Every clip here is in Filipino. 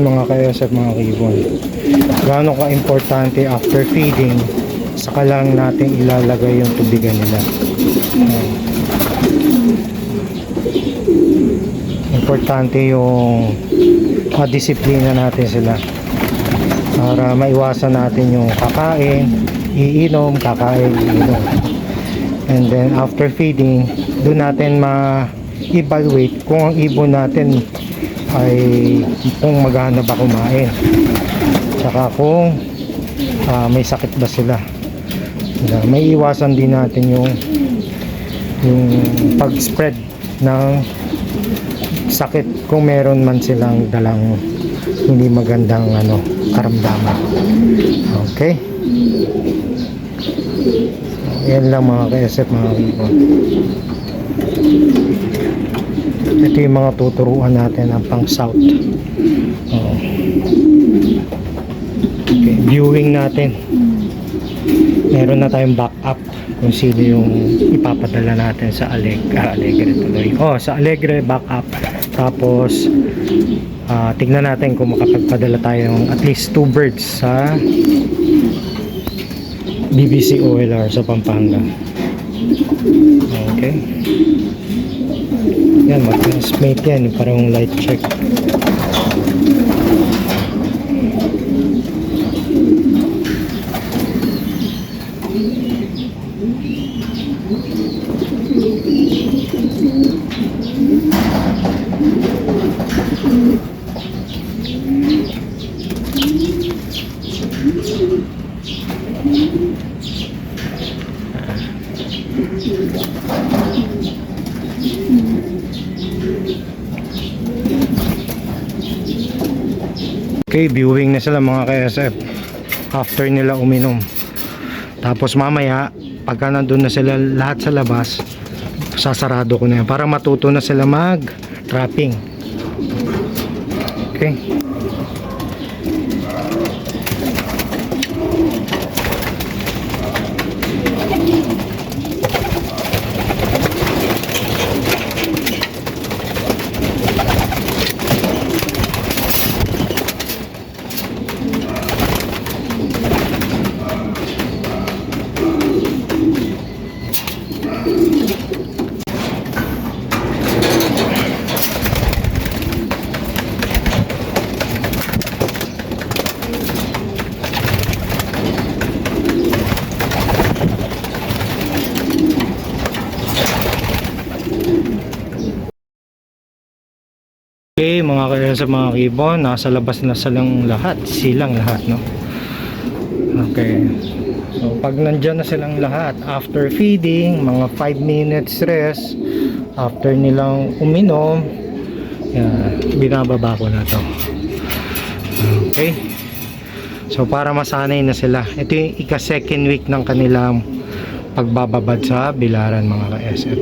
mga ka-SF, mga kibon, gaano ka-importante after feeding, saka lang natin ilalagay yung tubigan nila. Importante yung madisiplina natin sila para maiwasan natin yung kakain, iinom, kakain, iinom. And then after feeding, doon natin ma-evaluate kung ang ibon natin ay kung magana ba kumain, tsaka kung may sakit ba sila. May iwasan din natin yung pag-spread ng sakit kung meron man silang dalang hindi magandang karamdaman. Okay, yan lang mga ka-SF, mga kibon. Ito yung mga tuturuan natin ang pang south. Okay, viewing natin, meron na tayong backup kung sino yung ipapadala natin sa Alegre tuloy. Sa Alegre backup. Tapos tignan natin kung makapagpadala tayo ng at least 2 birds sa BBC OLR sa Pampanga. Okay, yan, mag-transmate yan, parang light check. Okay, viewing na sila mga ka-SF after nila uminom. Tapos mamaya pagka nandun na sila lahat sa labas, sasarado ko na yan para matuto na sila mag trapping. Okay, okay mga ka-SF, mga kibon, nasa labas na silang lahat, no? Okay, so pag nandyan na silang lahat, after feeding, mga 5 minutes rest, after nilang uminom, binababa ko na to. Okay, so para masanay na sila, ito yung ika-second week ng kanilang pagbababad sa bilaran mga ka-SF,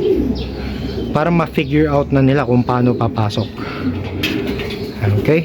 para ma-figure out na nila kung paano papasok. Okay,